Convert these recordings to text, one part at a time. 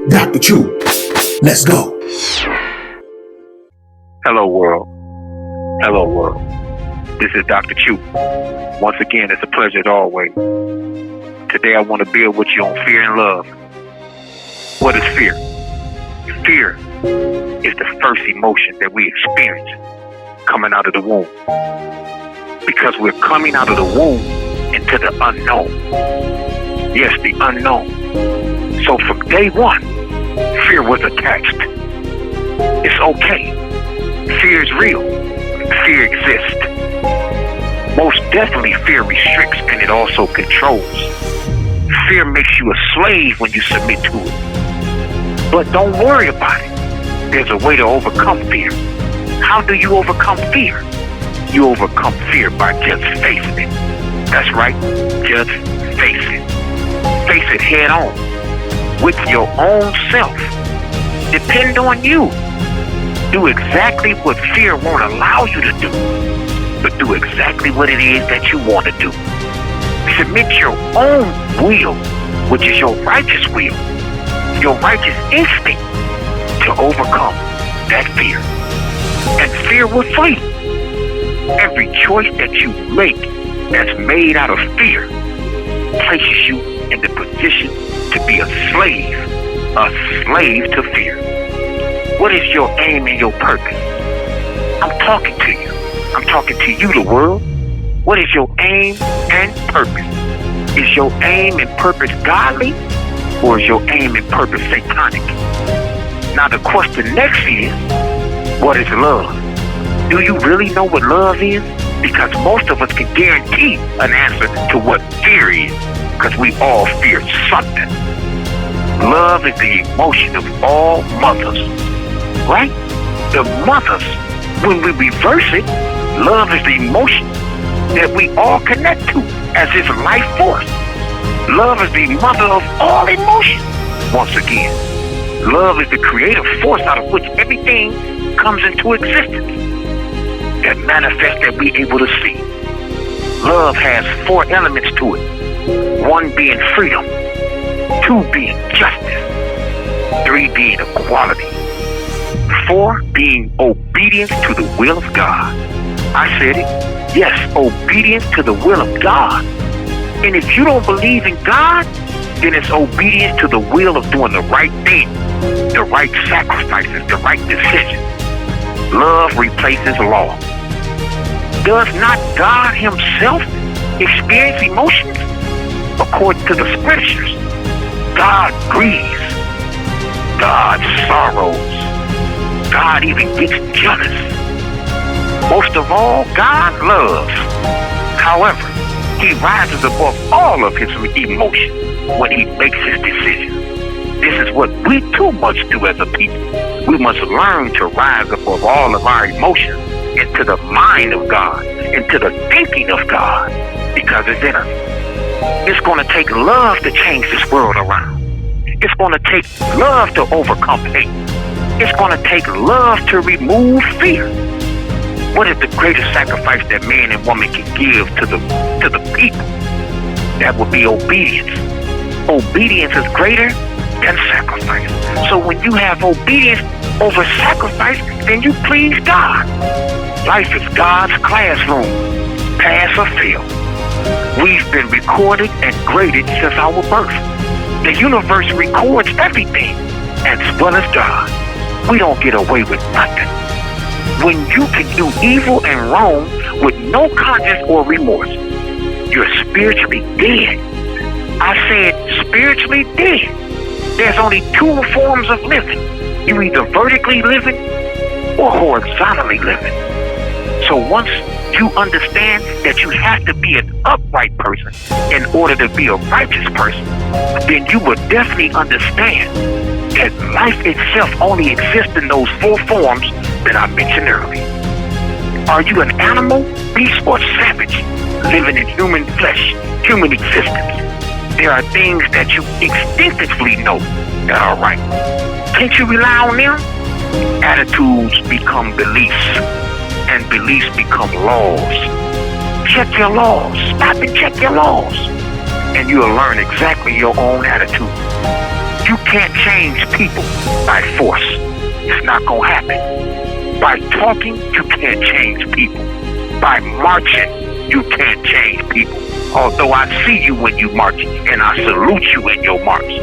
Dr. Choo. Let's go. Hello, world. Hello, world. This is Dr. Choo. Once again, it's a pleasure as always. Today, I want to build with you on fear and love. What is fear? Fear is the first emotion that we experience coming out of the womb. Because we're coming out of the womb into the unknown. Yes, the unknown. So from day one, fear was attached. It's okay. Fear is real. Fear exists. Most definitely, fear restricts and it also controls. Fear makes you a slave when you submit to it. But don't worry about it. There's a way to overcome fear. How do you overcome fear? You overcome fear by just facing it. That's right, just face it. Face it head on with your own self. Depend on you. Do exactly what fear won't allow you to do, but do exactly what it is that you want to do. Submit your own will, which is your righteous will, your righteous instinct to overcome that fear. And fear will flee. Every choice that you make that's made out of fear places you in the position to be a slave to fear. What is your aim and your purpose? I'm talking to you. I'm talking to you, the world. What is your aim and purpose? Is your aim and purpose godly, or is your aim and purpose satanic? Now the question next is, what is love? Do you really know what love is? Because most of us can guarantee an answer to what fear is, because we all fear something. Love is the emotion of all mothers, right? The mothers, when we reverse it, love is the emotion that we all connect to as its life force. Love is the mother of all emotion. Once again, love is the creative force out of which everything comes into existence, that manifests that we're able to see. Love has 4 elements to it. 1 being freedom, 2 being justice, 3 being equality, 4 being obedience to the will of God. I said it. Yes, obedience to the will of God. And if you don't believe in God, then it's obedience to the will of doing the right thing, the right sacrifices, the right decision. Love replaces law. Does not God himself experience emotions? According to the scriptures, God grieves. God sorrows. God even gets jealous. Most of all, God loves. However, he rises above all of his emotions when he makes his decision. This is what we too much do as a people. We must learn to rise above all of our emotions into the mind of God, into the thinking of God, because it's in us. It's going to take love to change this world around. It's going to take love to overcome hate. It's going to take love to remove fear. What is the greatest sacrifice that man and woman can give to the people? That would be obedience. Obedience is greater than sacrifice. So when you have obedience over sacrifice, then you please God. Life is God's classroom. Pass or fail. We've been recorded and graded since our birth. The universe records everything, as well as God. We don't get away with nothing. When you can do evil and wrong with no conscience or remorse, you're spiritually dead. I said spiritually dead. There's only 2 forms of living. You're either vertically living or horizontally living. So once you understand that you have to be an upright person in order to be a righteous person, then you will definitely understand that life itself only exists in those 4 forms that I mentioned earlier. Are you an animal, beast, or savage living in human flesh, human existence? There are things that you instinctively know that are right. Can't you rely on them? Attitudes become beliefs, and beliefs become laws. Check your laws. Stop and check your laws, and you'll learn exactly your own attitude. You can't change people by force. It's not gonna happen. By talking, you can't change people. By marching, you can't change people. Although I see you when you march, and I salute you in your march.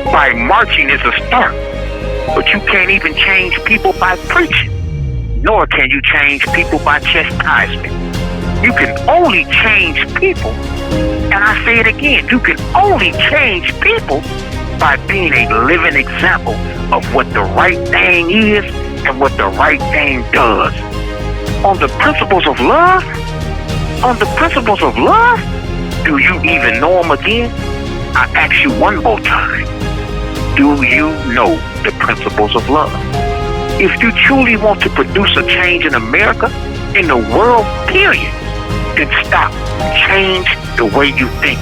By marching is a start, but you can't even change people by preaching. Nor can you change people by chastisement. You can only change people, and I say it again, you can only change people by being a living example of what the right thing is and what the right thing does. On the principles of love, do you even know them again? I ask you one more time. Do you know the principles of love? If you truly want to produce a change in America, in the world, period, then stop. Change the way you think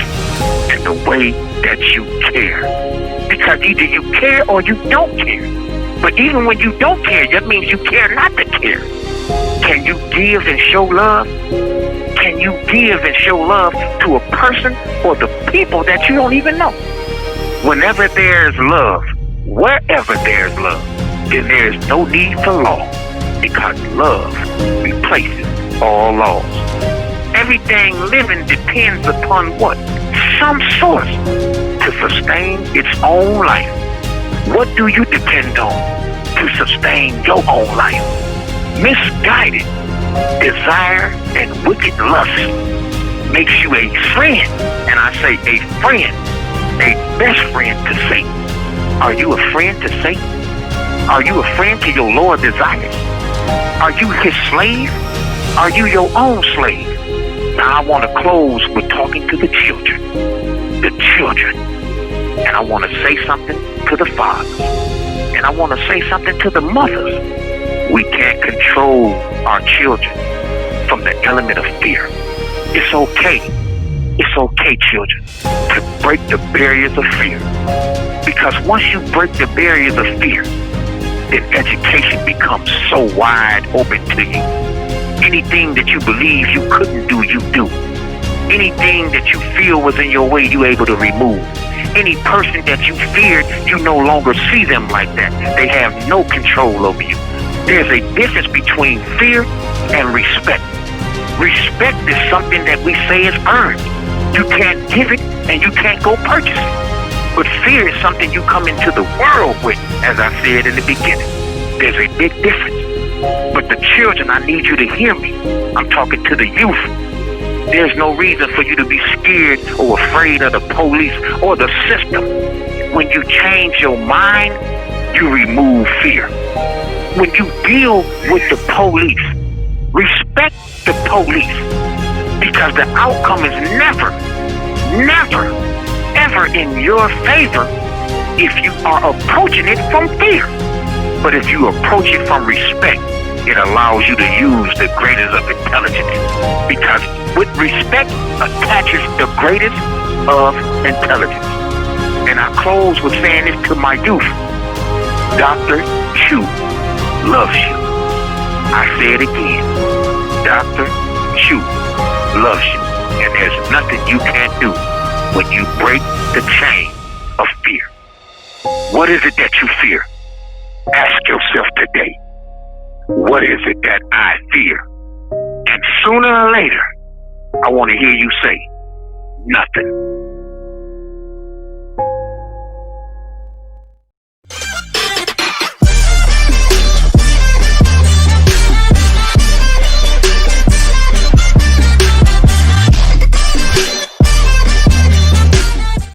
and the way that you care. Because either you care or you don't care. But even when you don't care, that means you care not to care. Can you give and show love? Can you give and show love to a person or the people that you don't even know? Whenever there's love, wherever there's love, then there's no need for law, because love replaces all laws. Everything living depends upon what? Some source to sustain its own life. What do you depend on to sustain your own life? Misguided desire and wicked lust makes you a friend, and I say a friend, a best friend to Satan. Are you a friend to Satan? Are you a friend to your lower desires? Are you his slave? Are you your own slave? Now I want to close with talking to the children. The children. And I want to say something to the fathers. And I want to say something to the mothers. We can't control our children from the element of fear. It's okay. It's okay, children, to break the barriers of fear. Because once you break the barriers of fear, then education becomes so wide open to you. Anything that you believe you couldn't do, you do. Anything that you feel was in your way, you're able to remove. Any person that you feared, you no longer see them like that. They have no control over you. There's a difference between fear and respect. Respect is something that we say is earned. You can't give it and you can't go purchase it. But fear is something you come into the world with, as I said in the beginning. There's a big difference. But the children, I need you to hear me. I'm talking to the youth. There's no reason for you to be scared or afraid of the police or the system. When you change your mind, you remove fear. When you deal with the police, respect the police, because the outcome is never, ever in your favor if you are approaching it from fear. But if you approach it from respect, it allows you to use the greatest of intelligence, because with respect attaches the greatest of intelligence. And I close with saying this to my youth. Dr. Choo loves you. I say it again. Dr. Choo loves you. And there's nothing you can't do when you break the chain of fear. What is it that you fear? Ask yourself today. What is it that I fear? And sooner or later, I want to hear you say, nothing.